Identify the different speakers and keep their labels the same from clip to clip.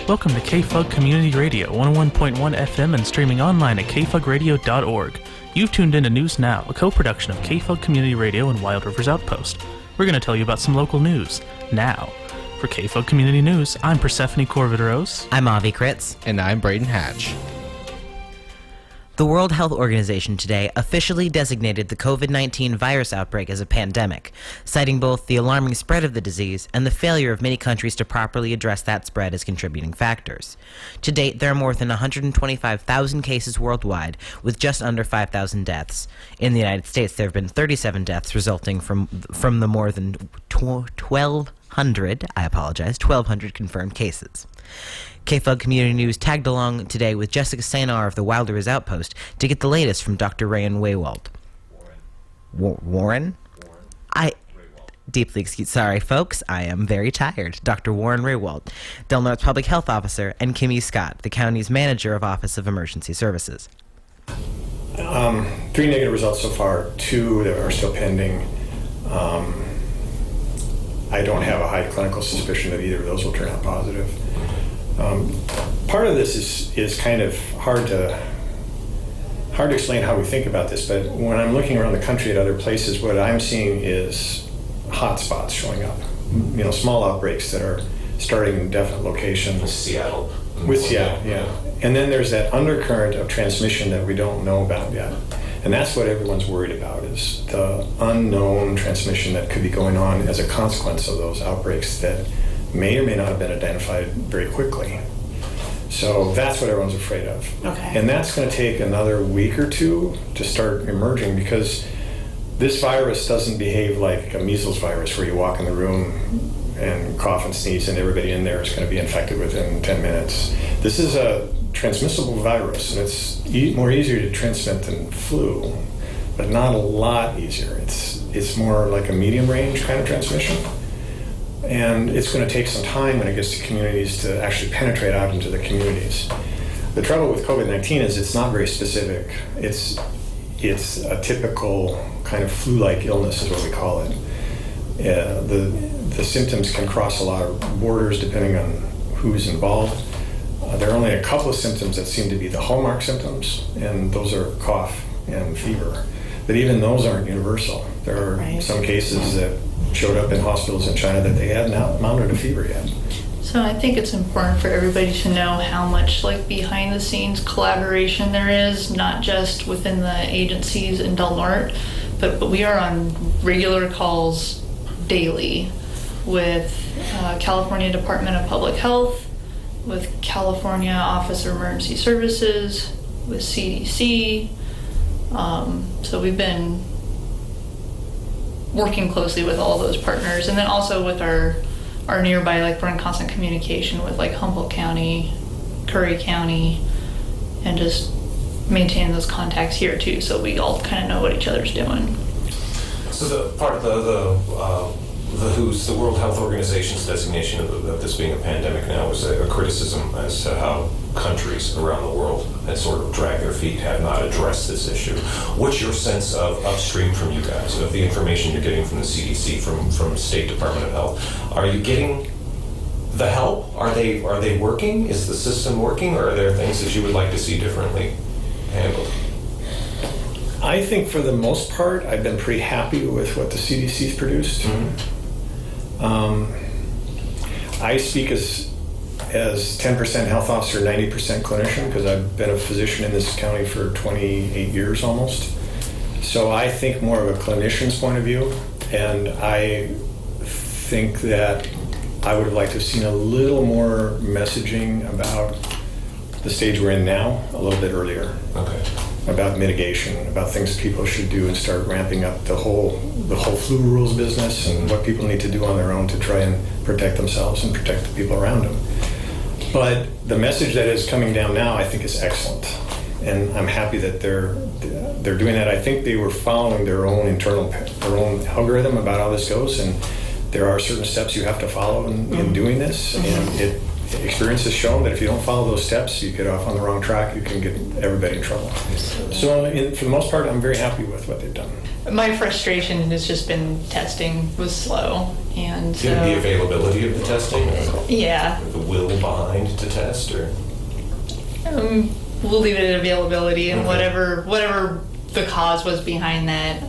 Speaker 1: Welcome to KFUG Community Radio, 101.1 FM and streaming online at kfugradio.org. You've tuned into News Now, a co-production of KFUG Community Radio and Wild Rivers Outpost. We're going to tell you about some local news, now. For KFUG Community News, I'm Persephone Corvid-Rose.
Speaker 2: I'm Avi Kritz.
Speaker 3: And I'm Braden Hatch.
Speaker 2: The World Health Organization today officially designated the COVID-19 virus outbreak as a pandemic, citing both the alarming spread of the disease and the failure of many countries to properly address that spread as contributing factors. To date, there are more than 125,000 cases worldwide, with just under 5,000 deaths. In the United States, there have been 37 deaths resulting from the more than 1,200 confirmed cases. KFUG Community News tagged along today with Jessica Sanar of the Wild Rivers Outpost to get the latest from Dr. Rayan Waywald. Warren? Sorry, folks, I am very tired. Dr. Warren Raywald, Del Norte's Public Health Officer, and Kimmy Scott, the county's Manager of Office of Emergency Services.
Speaker 4: 3 negative results so far, 2 that are still pending. I don't have a high clinical suspicion that either of those will turn out positive. Part of this is kind of hard to explain how we think about this, but when I'm looking around the country at other places, what I'm seeing is hot spots showing up. You know, small outbreaks that are starting in definite locations.
Speaker 5: With Seattle,
Speaker 4: yeah. And then there's that undercurrent of transmission that we don't know about yet. And that's what everyone's worried about, is the unknown transmission that could be going on as a consequence of those outbreaks that may or may not have been identified very quickly. So that's what everyone's afraid of.
Speaker 6: Okay.
Speaker 4: And that's going to take another week or 2 to start emerging, because this virus doesn't behave like a measles virus where you walk in the room and cough and sneeze and everybody in there is going to be infected within 10 minutes. This is a transmissible virus, and it's more easier to transmit than flu, but not a lot easier. It's more like a medium range kind of transmission. And it's going to take some time when it gets to communities to actually penetrate out into the communities. The trouble with COVID-19 is it's not very specific. It's a typical kind of flu-like illness is what we call it. The symptoms can cross a lot of borders depending on who's involved. There are only a couple of symptoms that seem to be the hallmark symptoms, and those are cough and fever. But even those aren't universal. There are some cases that showed up in hospitals in China that they hadn't mounted a fever yet.
Speaker 6: So I think it's important for everybody to know how much behind the scenes collaboration there is, not just within the agencies in Del Norte, but we are on regular calls daily with California Department of Public Health, with California Office of Emergency Services, with CDC. So we've been working closely with all those partners, and then also with our nearby, we're in constant communication with Humboldt County, Curry County, and just maintain those contacts here too, so we all kind of know what each other's doing.
Speaker 5: So the part of the World Health Organization's designation of this being a pandemic now is a criticism as to how countries around the world that sort of drag their feet have not addressed this issue. What's your sense of upstream from you guys, of the information you're getting from the CDC, from State Department of Health? Are you getting the help? Are they working? Is the system working, or are there things that you would like to see differently handled?
Speaker 4: I think for the most part, I've been pretty happy with what the CDC's produced. Mm-hmm. I speak as 10% health officer, 90% clinician, because I've been a physician in this county for 28 years almost. So I think more of a clinician's point of view, and I think that I would have liked to have seen a little more messaging about the stage we're in now a little bit earlier.
Speaker 5: Okay.
Speaker 4: About mitigation, about things people should do, and start ramping up the whole flu rules business and what people need to do on their own to try and protect themselves and protect the people around them. But the message that is coming down now, I think, is excellent, and I'm happy that they're doing that. I think they were following their own algorithm about how this goes, and there are certain steps you have to follow in doing this, and experience has shown that if you don't follow those steps, you get off on the wrong track, you can get everybody in trouble. So for the most part, I'm very happy with what they've done.
Speaker 6: My frustration has just been testing was slow, and so,
Speaker 5: The availability of the testing, or
Speaker 6: yeah,
Speaker 5: the will behind to test, or
Speaker 6: we'll leave it at availability, and
Speaker 5: Okay.
Speaker 6: whatever the cause was behind that,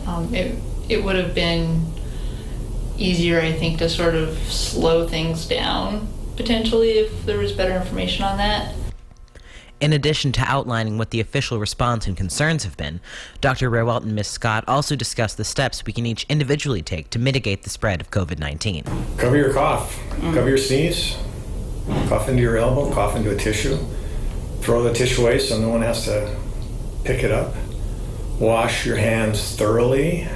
Speaker 6: it would have been easier, I think, to sort of slow things down potentially if there was better information on that.
Speaker 2: In addition to outlining what the official response and concerns have been, Dr. Rewalt and Ms. Scott also discussed the steps we can each individually take to mitigate the spread of COVID-19.
Speaker 4: Cover your cough, cover your sneeze, cough into your elbow, cough into a tissue, throw the tissue away so no one has to pick it up. Wash your hands thoroughly,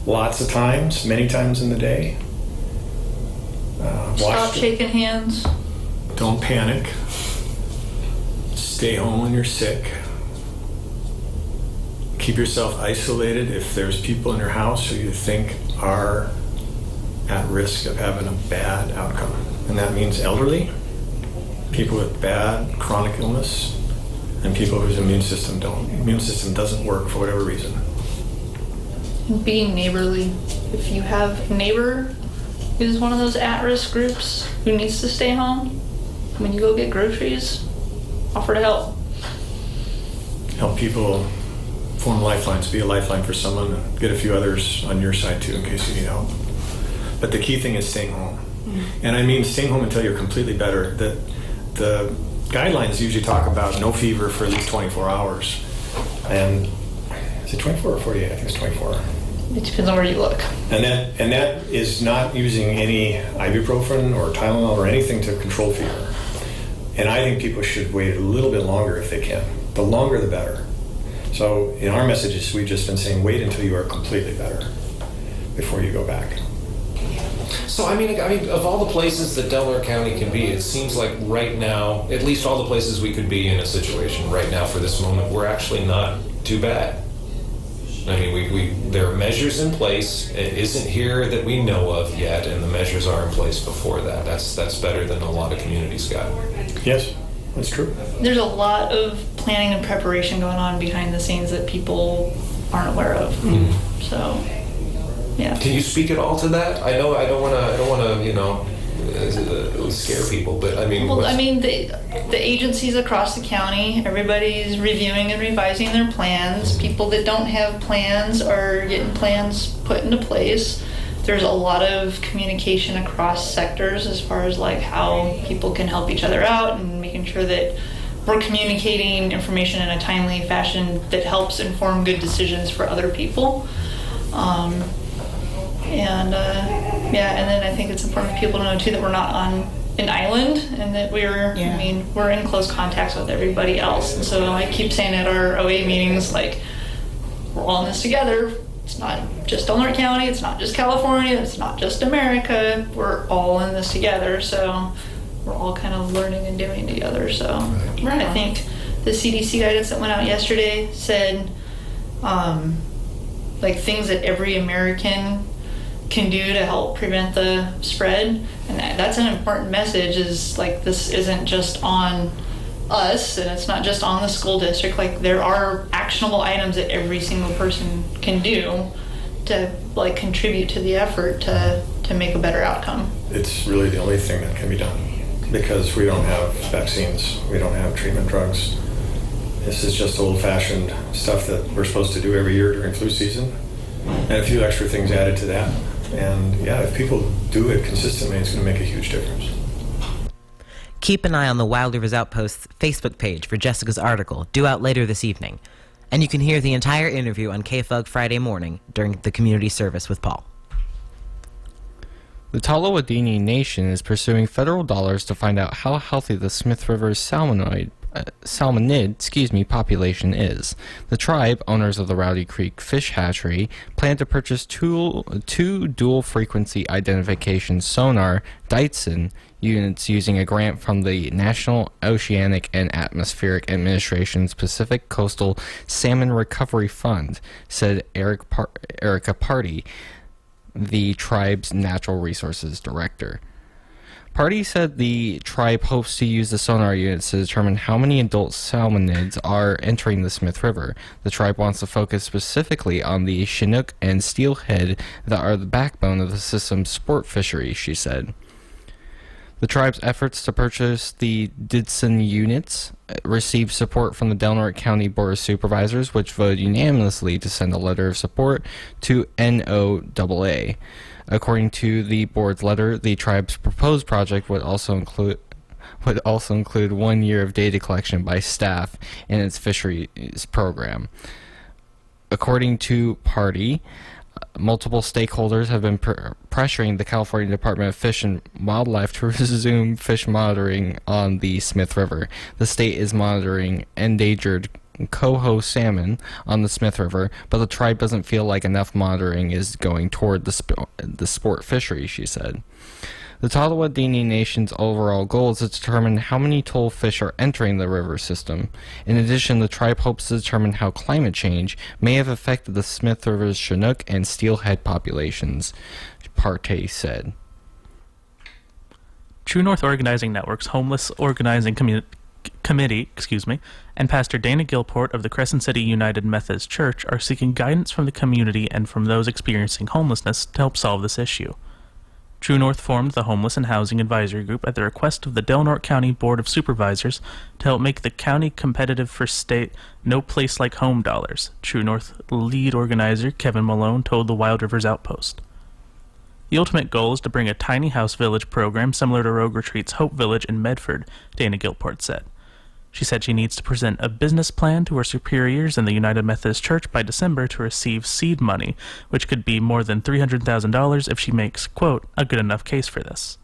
Speaker 4: lots of times, many times in the day.
Speaker 6: Stop shaking hands.
Speaker 4: Don't panic. Stay home when you're sick. Keep yourself isolated if there's people in your house who you think are at risk of having a bad outcome. And that means elderly, people with bad chronic illness, and people whose immune system doesn't work for whatever reason.
Speaker 6: Being neighborly. If you have a neighbor who's one of those at-risk groups who needs to stay home, when you go get groceries, offer to help.
Speaker 4: Help people form lifelines, be a lifeline for someone, and get a few others on your side too in case you need help. But the key thing is staying home. And I mean staying home until you're completely better. The guidelines usually talk about no fever for at least 24 hours. And is it 24 or 48? I think it's 24.
Speaker 6: It depends on where you look.
Speaker 4: And that is not using any ibuprofen or Tylenol or anything to control fever. And I think people should wait a little bit longer if they can. The longer the better. So in our messages, we've just been saying wait until you are completely better before you go back.
Speaker 5: So I mean, of all the places that Delaware County can be, it seems like right now, at least all the places we could be in a situation right now for this moment, we're actually not too bad. I mean, there are measures in place. It isn't here that we know of yet, and the measures are in place before that. That's better than a lot of communities got.
Speaker 4: Yes, that's true.
Speaker 6: There's a lot of planning and preparation going on behind the scenes that people aren't aware of. So, yeah.
Speaker 5: Can you speak at all to that? I know I don't want to, scare people, but I mean.
Speaker 6: Well, I mean, the agencies across the county, everybody's reviewing and revising their plans. People that don't have plans are getting plans put into place. There's a lot of communication across sectors as far as like how people can help each other out and making sure that we're communicating information in a timely fashion that helps inform good decisions for other people. And then I think it's important for people to know too that we're not on an island and that we're in close contacts with everybody else. And so I keep saying at our OA meetings, like, we're all in this together. It's not just Norte County, it's not just California, it's not just America. We're all in this together. So we're all kind of learning and doing together. So I think the CDC guidance that went out yesterday said like things that every American can do to help prevent the spread, and that's an important message. Is like, this isn't just on us, and it's not just on the school district. Like, there are actionable items that every single person can do to like contribute to the effort to make a better outcome.
Speaker 4: It's really the only thing that can be done because we don't have vaccines, we don't have treatment drugs. This is just old-fashioned stuff that we're supposed to do every year during flu season, and a few extra things added to that. And yeah, if people do it consistently, it's going to make a huge difference.
Speaker 2: Keep an eye on the Wild Rivers Outpost's Facebook page for Jessica's article, due out later this evening. And you can hear the entire interview on KFUG Friday morning during the community service with Paul.
Speaker 3: The Tolowadini Nation is pursuing federal dollars to find out how healthy the Smith River's salmonid population is. The tribe, owners of the Rowdy Creek Fish Hatchery, plan to purchase two dual-frequency identification sonar Dyson units using a grant from the National Oceanic and Atmospheric Administration's Pacific Coastal Salmon Recovery Fund, said Erica Party, the tribe's natural resources director. Party said the tribe hopes to use the sonar units to determine how many adult salmonids are entering the Smith River. The tribe wants to focus specifically on the Chinook and steelhead that are the backbone of the system's sport fishery, she said. The tribe's efforts to purchase the Didson units received support from the Del Norte County Board of Supervisors, which voted unanimously to send a letter of support to NOAA. According to the board's letter, the tribe's proposed project would also include 1 year of data collection by staff in its fisheries program. According to Party, multiple stakeholders have been pressuring the California Department of Fish and Wildlife to resume fish monitoring on the Smith River. The state is monitoring endangered coho salmon on the Smith River, but the tribe doesn't feel like enough monitoring is going toward the sport fishery, she said. The Tallawadini Nation's overall goal is to determine how many toll fish are entering the river system. In addition, the tribe hopes to determine how climate change may have affected the Smith River's Chinook and steelhead populations, Partey said.
Speaker 1: True North Organizing Network's Homeless Organizing Committee, and Pastor Dana Gilport of the Crescent City United Methodist Church are seeking guidance from the community and from those experiencing homelessness to help solve this issue. True North formed the Homeless and Housing Advisory Group at the request of the Del Norte County Board of Supervisors to help make the county competitive for state No Place Like Home dollars, True North lead organizer Kevin Malone told the Wild Rivers Outpost. The ultimate goal is to bring a tiny house village program similar to Rogue Retreat's Hope Village in Medford, Dana Gilport said. She said she needs to present a business plan to her superiors in the United Methodist Church by December to receive seed money, which could be more than $300,000 if she makes, quote, a good enough case for this.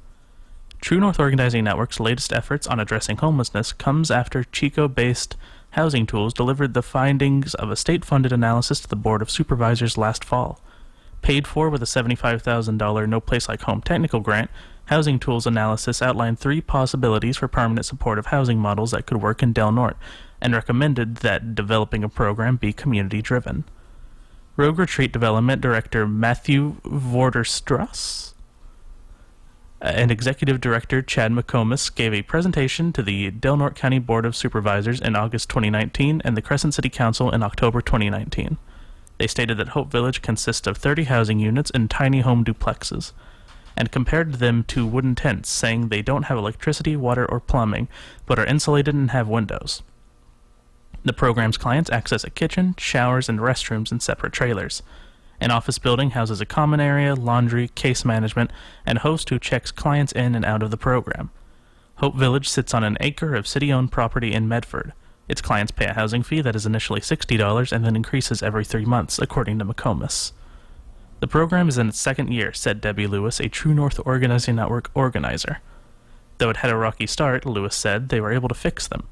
Speaker 1: True North Organizing Network's latest efforts on addressing homelessness comes after Chico-based Housing Tools delivered the findings of a state-funded analysis to the Board of Supervisors last fall. Paid for with a $75,000 No Place Like Home technical grant, Housing Tools analysis outlined 3 possibilities for permanent supportive housing models that could work in Del Norte, and recommended that developing a program be community-driven. Rogue Retreat Development Director Matthew Vorderstrass and Executive Director Chad McComas gave a presentation to the Del Norte County Board of Supervisors in August 2019 and the Crescent City Council in October 2019. They stated that Hope Village consists of 30 housing units in tiny home duplexes, and compared them to wooden tents, saying they don't have electricity, water, or plumbing, but are insulated and have windows. The program's clients access a kitchen, showers, and restrooms in separate trailers. An office building houses a common area, laundry, case management, and host who checks clients in and out of the program. Hope Village sits on an acre of city-owned property in Medford. Its clients pay a housing fee that is initially $60 and then increases every 3 months, according to McComas. The program is in its 2nd year, said Debbie Lewis, a True North Organizing Network organizer. Though it had a rocky start, Lewis said they were able to fix them.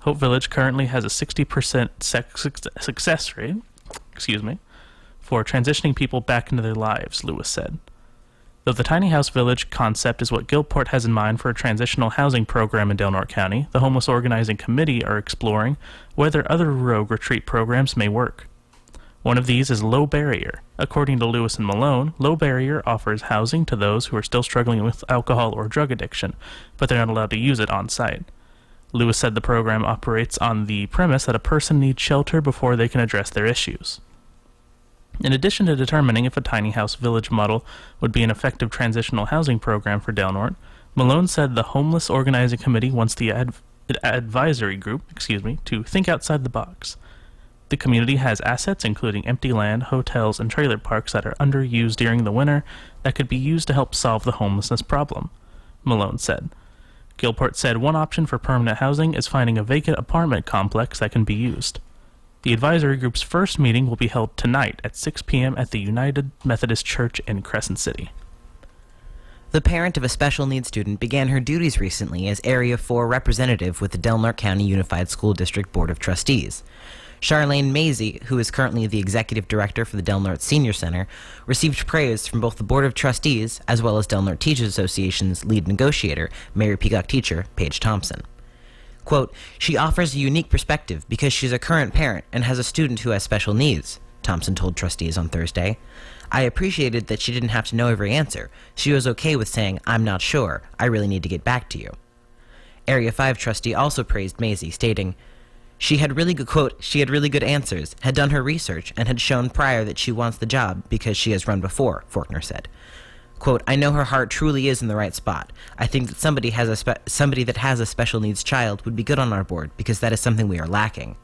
Speaker 1: Hope Village currently has a 60% success rate, for transitioning people back into their lives, Lewis said. Though the tiny house village concept is what Gilport has in mind for a transitional housing program in Del Norte County, the Homeless Organizing Committee are exploring whether other Rogue Retreat programs may work. One of these is Low Barrier. According to Lewis and Malone, Low Barrier offers housing to those who are still struggling with alcohol or drug addiction, but they're not allowed to use it on site. Lewis said the program operates on the premise that a person needs shelter before they can address their issues. In addition to determining if a tiny house village model would be an effective transitional housing program for Del Norte, Malone said the Homeless Organizing Committee wants the advisory group, to think outside the box. The community has assets including empty land, hotels, and trailer parks that are underused during the winter that could be used to help solve the homelessness problem, Malone said. Gilport said one option for permanent housing is finding a vacant apartment complex that can be used. The advisory group's first meeting will be held tonight at 6 p.m. at the United Methodist Church in Crescent City.
Speaker 2: The parent of a special needs student began her duties recently as Area 4 representative with the Del Norte County Unified School District Board of Trustees. Charlene Mazie, who is currently the executive director for the Del Norte Senior Center, received praise from both the Board of Trustees as well as Del Norte Teachers Association's lead negotiator, Mary Peacock teacher, Paige Thompson. Quote, "She offers a unique perspective because she's a current parent and has a student who has special needs," Thompson told trustees on Thursday. I appreciated that she didn't have to know every answer. She was okay with saying, "I'm not sure. I really need to get back to you." Area 5 trustee also praised Maisie, stating, she had really good, quote, she had really good answers, had done her research, and had shown prior that she wants the job because she has run before, Faulkner said. Quote, I know her heart truly is in the right spot. I think that somebody that has a special needs child would be good on our board because that is something we are lacking.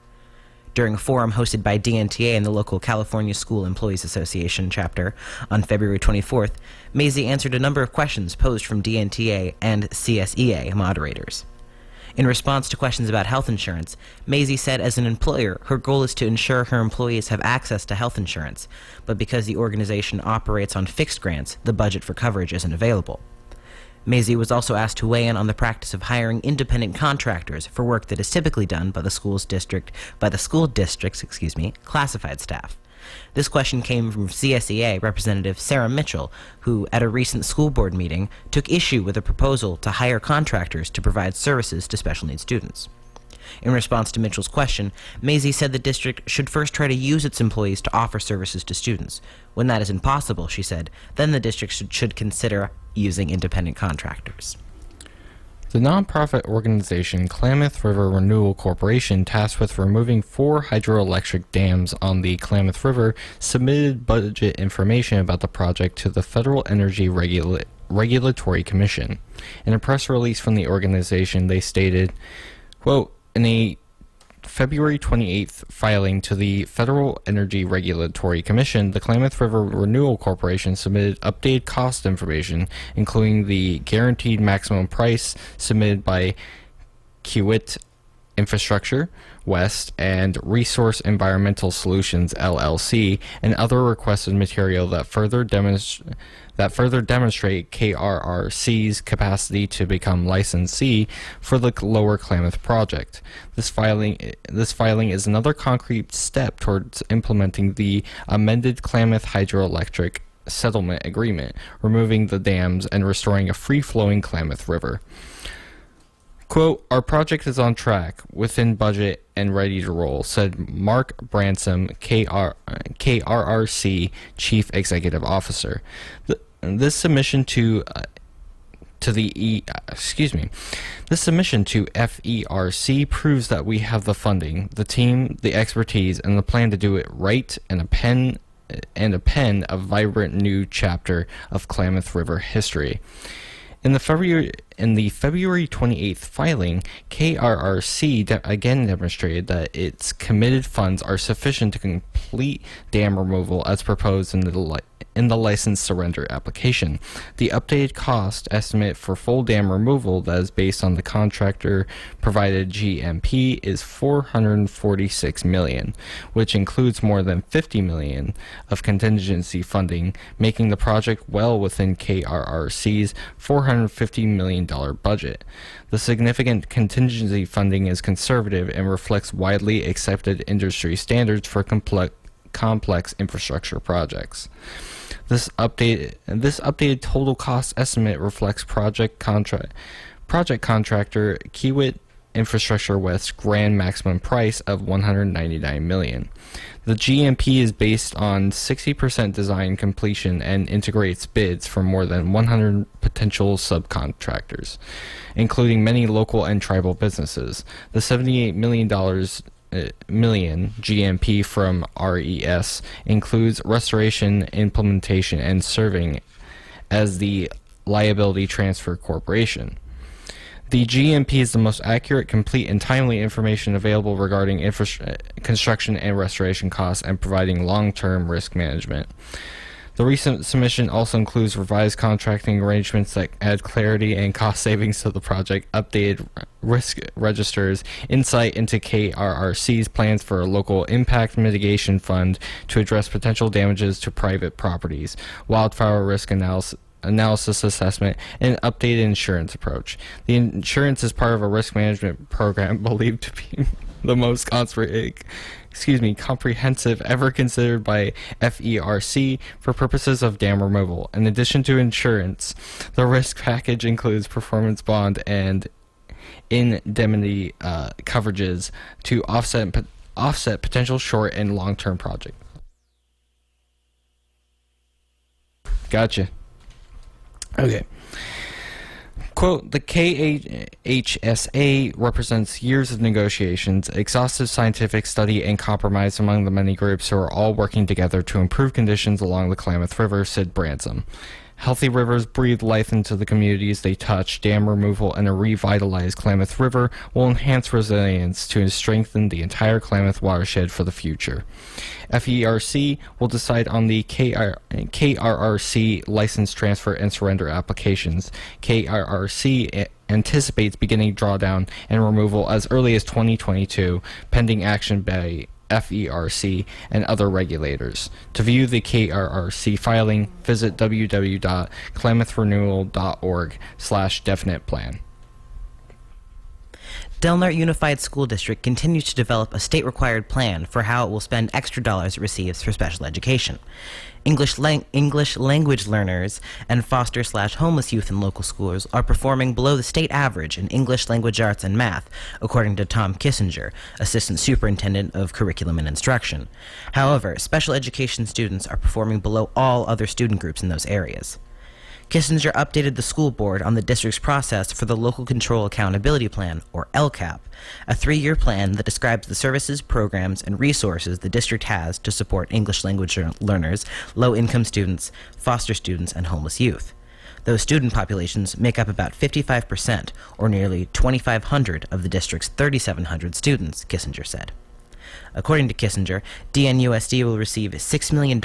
Speaker 2: During a forum hosted by DNTA and the local California School Employees Association chapter on February 24th, Maisie answered a number of questions posed from DNTA and CSEA moderators. In response to questions about health insurance, Maisie said as an employer, her goal is to ensure her employees have access to health insurance, but because the organization operates on fixed grants, the budget for coverage isn't available. Maisie was also asked to weigh in on the practice of hiring independent contractors for work that is typically done by the school district's classified staff. This question came from CSEA Representative Sarah Mitchell, who, at a recent school board meeting, took issue with a proposal to hire contractors to provide services to special needs students. In response to Mitchell's question, Maisie said the district should first try to use its employees to offer services to students. When that is impossible, she said, then the district should consider using independent contractors.
Speaker 3: The nonprofit organization Klamath River Renewal Corporation, tasked with removing 4 hydroelectric dams on the Klamath River, submitted budget information about the project to the Federal Energy Regulatory Commission. In a press release from the organization, they stated, quote, in a February 28th filing to the Federal Energy Regulatory Commission, the Klamath River Renewal Corporation submitted updated cost information, including the guaranteed maximum price submitted by Kiewit Infrastructure West and Resource Environmental Solutions LLC, and other requested material that further demonstrate KRRC's capacity to become licensee for the Lower Klamath project. This filing is another concrete step towards implementing the amended Klamath Hydroelectric Settlement Agreement, removing the dams and restoring a free-flowing Klamath River. Quote, our project is on track, within budget, and ready to roll, said Mark Bransom, KRRC Chief Executive Officer. This submission to FERC proves that we have the funding, the team, the expertise, and the plan to do it right, and a pen a vibrant new chapter of Klamath River history. In the February 28th filing, KRRC again demonstrated that its committed funds are sufficient to complete dam removal as proposed in the license surrender application. The updated cost estimate for full dam removal that is based on the contractor provided GMP is $446 million, which includes more than $50 million of contingency funding, making the project well within KRRC's $450 million budget. The significant contingency funding is conservative and reflects widely accepted industry standards for complex infrastructure projects. This updated total cost estimate reflects project contractor Kiewit Infrastructure West's grand maximum price of $199 million. The GMP is based on 60% design completion and integrates bids from more than 100 potential subcontractors, including many local and tribal businesses. The $78 million GMP from RES includes restoration, implementation, and serving as the liability transfer corporation. The GMP is the most accurate, complete, and timely information available regarding construction and restoration costs and providing long-term risk management. The recent submission also includes revised contracting arrangements that add clarity and cost savings to the project, updated risk registers, insight into KRRC's plans for a local impact mitigation fund to address potential damages to private properties, wildfire risk analysis assessment, and updated insurance approach. The insurance is part of a risk management program believed to be the most comprehensive ever considered by FERC for purposes of dam removal. In addition to insurance, the risk package includes performance bond and indemnity coverages to offset potential short and long-term projects. Gotcha. Okay. Quote, the KHSA represents years of negotiations, exhaustive scientific study, and compromise among the many groups who are all working together to improve conditions along the Klamath River, said Bransom. Healthy rivers breathe life into the communities they touch. Dam removal and a revitalized Klamath River will enhance resilience to strengthen the entire Klamath watershed for the future. FERC will decide on the KRRC license transfer and surrender applications. KRRC anticipates beginning drawdown and removal as early as 2022, pending action by FERC and other regulators. To view the KRRC filing, visit www.klamathrenewal.org/definite plan.
Speaker 2: Del Norte Unified School District continues to develop a state-required plan for how it will spend extra dollars it receives for special education. English language learners and foster/homeless youth in local schools are performing below the state average in English language arts and math, according to Tom Kissinger, Assistant Superintendent of Curriculum and Instruction. However, special education students are performing below all other student groups in those areas. Kissinger updated the school board on the district's process for the Local Control Accountability Plan, or LCAP, a 3-year plan that describes the services, programs, and resources the district has to support English language learners, low-income students, foster students, and homeless youth. Those student populations make up about 55%, or nearly 2,500 of the district's 3,700 students, Kissinger said. According to Kissinger, DNUSD will receive $6 million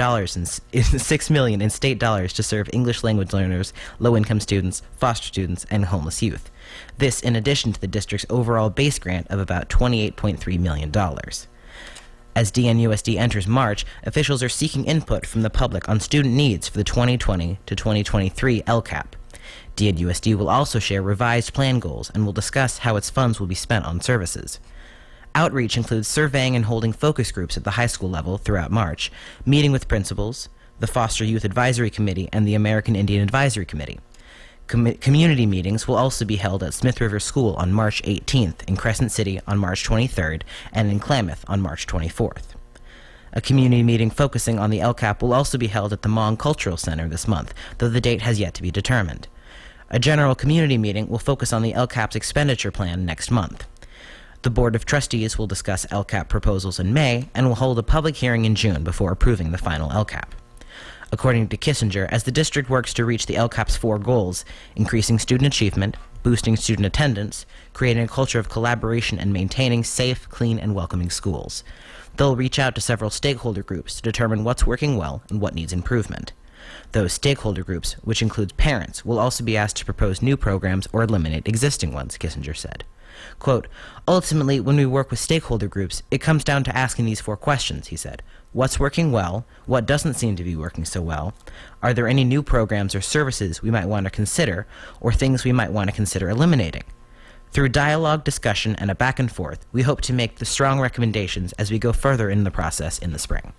Speaker 2: in state dollars to serve English language learners, low-income students, foster students, and homeless youth. This in addition to the district's overall base grant of about $28.3 million. As DNUSD enters March, officials are seeking input from the public on student needs for the 2020 to 2023 LCAP. DNUSD will also share revised plan goals and will discuss how its funds will be spent on services. Outreach includes surveying and holding focus groups at the high school level throughout March, meeting with principals, the Foster Youth Advisory Committee, and the American Indian Advisory Committee. Community meetings will also be held at Smith River School on March 18th, in Crescent City on March 23rd, and in Klamath on March 24th. A community meeting focusing on the LCAP will also be held at the Hmong Cultural Center this month, though the date has yet to be determined. A general community meeting will focus on the LCAP's expenditure plan next month. The Board of Trustees will discuss LCAP proposals in May and will hold a public hearing in June before approving the final LCAP. According to Kissinger, as the district works to reach the LCAP's 4 goals, increasing student achievement, boosting student attendance, creating a culture of collaboration, and maintaining safe, clean, and welcoming schools, they'll reach out to several stakeholder groups to determine what's working well and what needs improvement. Those stakeholder groups, which includes parents, will also be asked to propose new programs or eliminate existing ones, Kissinger said. Quote, ultimately, when we work with stakeholder groups, it comes down to asking these 4 questions, he said. What's working well? What doesn't seem to be working so well? Are there any new programs or services we might want to consider, or things we might want to consider eliminating? Through dialogue, discussion, and a back and forth, we hope to make the strong recommendations as we go further in the process in the spring.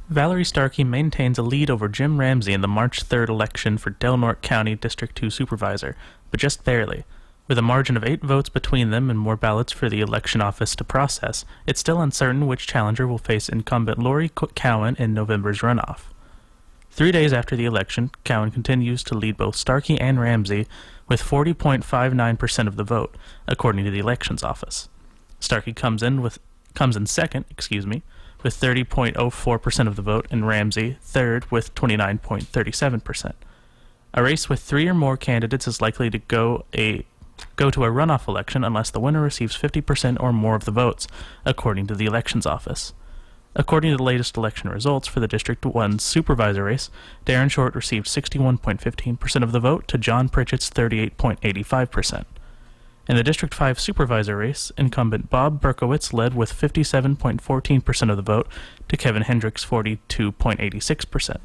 Speaker 1: Valerie Starkey maintains a lead over Jim Ramsey in the March 3rd election for Del Norte County District 2 Supervisor, but just barely. With a margin of 8 votes between them and more ballots for the election office to process, it's still uncertain which challenger will face incumbent Lori Cowan in November's runoff. 3 days after the election, Cowan continues to lead both Starkey and Ramsey with 40.59% of the vote, according to the elections office. Starkey comes in second, with 30.04% of the vote, and Ramsey third with 29.37%. A race with 3 or more candidates is likely to go to a runoff election unless the winner receives 50% or more of the votes, according to the elections office. According to the latest election results for the District 1 supervisor race, Darren Short received 61.15% of the vote to John Pritchett's 38.85%. In the District 5 supervisor race, incumbent Bob Berkowitz led with 57.14% of the vote to Kevin Hendricks' 42.86%.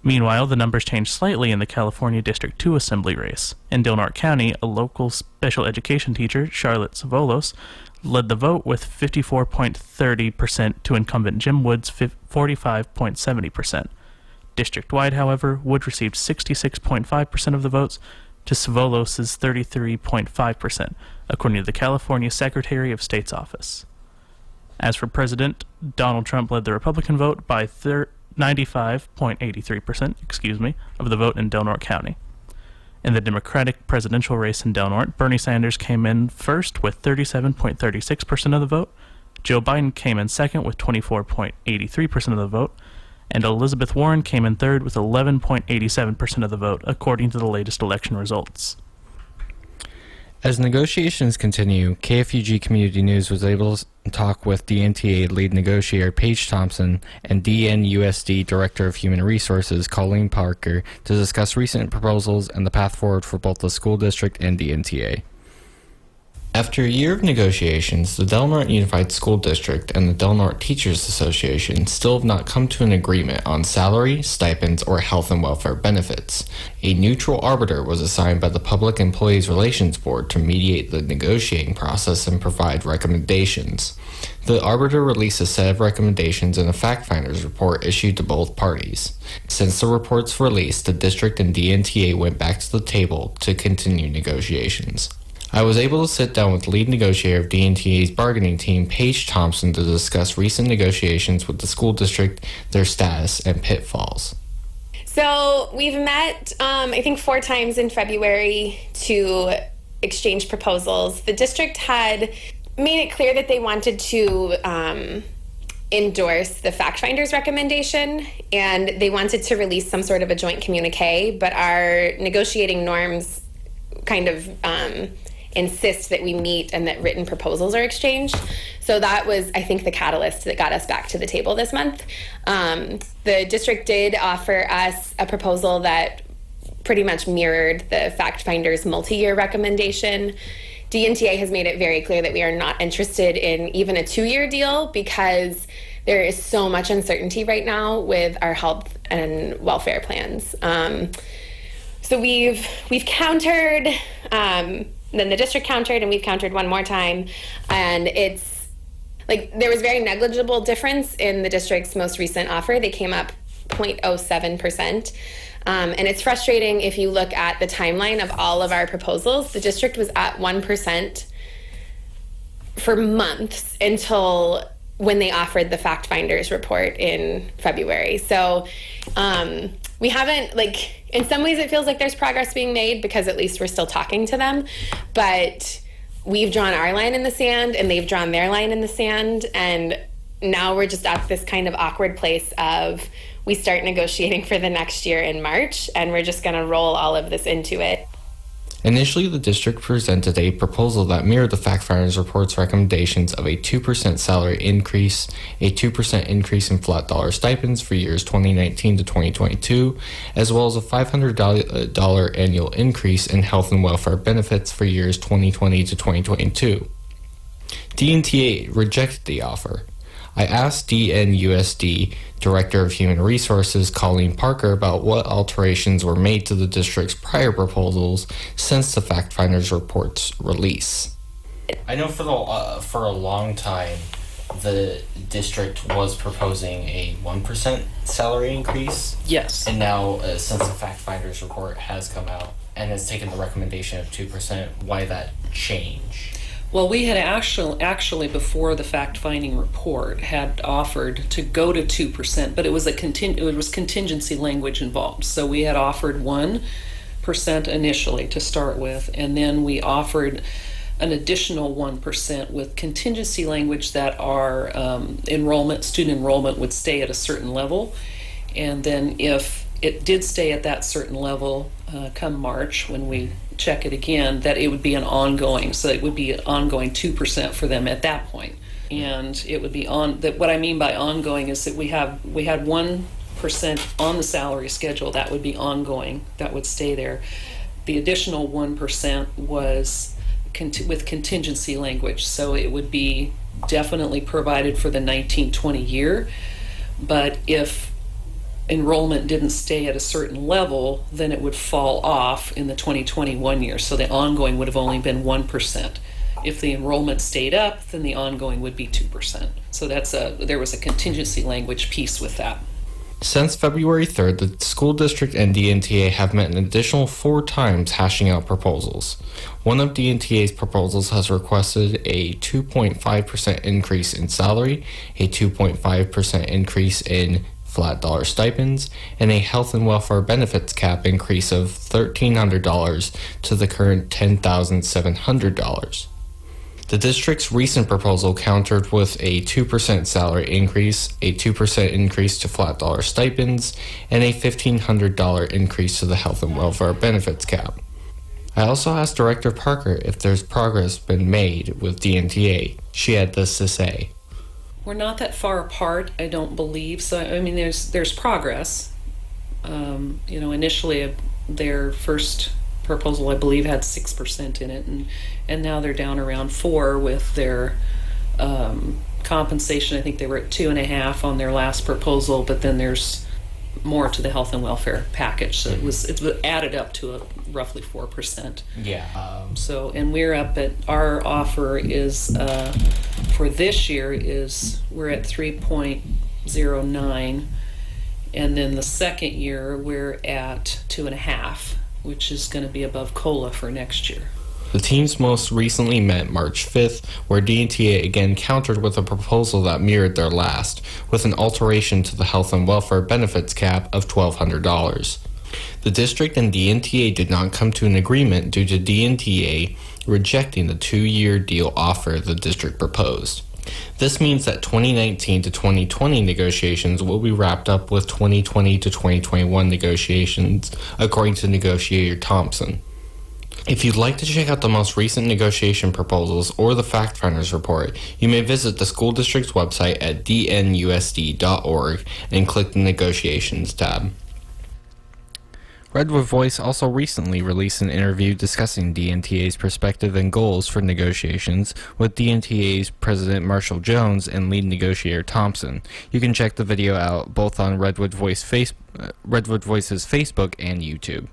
Speaker 1: Meanwhile, the numbers changed slightly in the California District 2 Assembly race. In Del Norte County, a local special education teacher, Charlotte Savolos, led the vote with 54.30% to incumbent Jim Wood's 45.70%. District-wide, however, Wood received 66.5% of the votes to Savolos' 33.5%, according to the California Secretary of State's office. As for president, Donald Trump led the Republican vote by 95.83%, of the vote in Del Norte County. In the Democratic presidential race in Del Norte, Bernie Sanders came in first with 37.36% of the vote. Joe Biden came in second with 24.83% of the vote, and Elizabeth Warren came in third with 11.87% of the vote, according to the latest election results.
Speaker 3: As negotiations continue, KFUG Community News was able to talk with DNTA lead negotiator Paige Thompson and DNUSD Director of Human Resources Colleen Parker to discuss recent proposals and the path forward for both the school district and DNTA. After a year of negotiations, the Del Norte Unified School District and the Del Norte Teachers Association still have not come to an agreement on salary, stipends, or health and welfare benefits. A neutral arbiter was assigned by the Public Employees Relations Board to mediate the negotiating process and provide recommendations. The arbiter released a set of recommendations in a fact-finders report issued to both parties. Since the report's release, the district and DNTA went back to the table to continue negotiations. I was able to sit down with the lead negotiator of DNTA's bargaining team, Paige Thompson, to discuss recent negotiations with the school district, their status, and pitfalls.
Speaker 7: So we've met, I think, 4 times in February to exchange proposals. The district had made it clear that they wanted to endorse the fact finder's recommendation, and they wanted to release some sort of a joint communique, but our negotiating norms kind of insist that we meet and that written proposals are exchanged. So that was, I think, the catalyst that got us back to the table this month. The district did offer us a proposal that pretty much mirrored the fact finder's multi-year recommendation. DNTA has made it very clear that we are not interested in even a 2-year deal because there is so much uncertainty right now with our health and welfare plans. So we've countered, then the district countered, and we've countered one more time. And it's like there was very negligible difference in the district's most recent offer. They came up 0.07%. And it's frustrating if you look at the timeline of all of our proposals. The district was at 1% for months until when they offered the fact finders report in February. So we haven't, like, in some ways it feels like there's progress being made because at least we're still talking to them, but we've drawn our line in the sand and they've drawn their line in the sand, and now we're just at this kind of awkward place of we start negotiating for the next year in March and we're just going to roll all of this into it.
Speaker 3: Initially, the district presented a proposal that mirrored the fact finders report's recommendations of a 2% salary increase, a 2% increase in flat dollar stipends for years 2019 to 2022, as well as a $500 annual increase in health and welfare benefits for years 2020 to 2022. DNTA rejected the offer. I asked DNUSD Director of Human Resources Colleen Parker about what alterations were made to the district's prior proposals since the fact finders report's release. I know for a long time the district was proposing a 1% salary increase.
Speaker 8: Yes.
Speaker 3: And now since the fact finders report has come out and has taken the recommendation of 2%, why that change?
Speaker 8: Well, we had actually before the fact-finding report had offered to go to 2%, but it was contingency language involved. So we had offered 1% initially to start with, and then we offered an additional 1% with contingency language that our student enrollment would stay at a certain level, and then if it did stay at that certain level come March when we check it again, that it would be an ongoing, so it would be an ongoing 2% for them at that point. And it would be what I mean by ongoing is that we had 1% on the salary schedule that would be ongoing, that would stay there. The additional 1% was with contingency language, so it would be definitely provided for the 19-20 year, but if enrollment didn't stay at a certain level, then it would fall off in the 2021 year. So the ongoing would have only been 1%. If the enrollment stayed up, then the ongoing would be 2%. So there was a contingency language piece with that.
Speaker 3: Since February 3rd, the school district and DNTA have met an additional 4 times hashing out proposals. One of DNTA's proposals has requested a 2.5% increase in salary, a 2.5% increase in flat dollar stipends, and a health and welfare benefits cap increase of $1,300 to the current $10,700. The district's recent proposal countered with a 2% salary increase, a 2% increase to flat dollar stipends, and a $1,500 increase to the health and welfare benefits cap. I also asked Director Parker if there's progress been made with DNTA. She had this to say.
Speaker 8: We're not that far apart, I don't believe. So, I mean, there's progress. Initially their first proposal, I believe, had 6% in it, and now they're down around 4% with their compensation. I think they were at 2.5% on their last proposal, but then there's more to the health and welfare package. So it's added up to roughly 4%.
Speaker 3: Yeah.
Speaker 8: And we're up at, our offer is for this year we're at 3.09, and then the second year we're at 2.5, which is going to be above COLA for next year.
Speaker 3: The teams most recently met March 5th, where DNTA again countered with a proposal that mirrored their last, with an alteration to the health and welfare benefits cap of $1,200. The district and DNTA did not come to an agreement due to DNTA rejecting the 2-year deal offer the district proposed. This means that 2019 to 2020 negotiations will be wrapped up with 2020 to 2021 negotiations, according to negotiator Thompson. If you'd like to check out the most recent negotiation proposals or the Fact Finders report, you may visit the school district's website at dnusd.org and click the Negotiations tab. Redwood Voice also recently released an interview discussing DNTA's perspective and goals for negotiations with DNTA's President Marshall Jones and lead negotiator Thompson. You can check the video out both on Redwood Voice's Facebook and YouTube.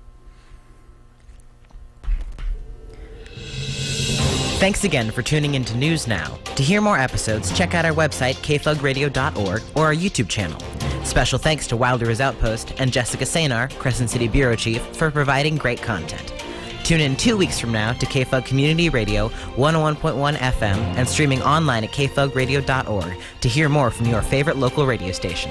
Speaker 2: Thanks again for tuning into News Now. To hear more episodes, check out our website, kfugradio.org, or our YouTube channel. Special thanks to Wild Rivers Outpost and Jessica Sanar, Crescent City Bureau Chief, for providing great content. Tune in 2 weeks from now to KFUG Community Radio 101.1 FM and streaming online at kfugradio.org to hear more from your favorite local radio station.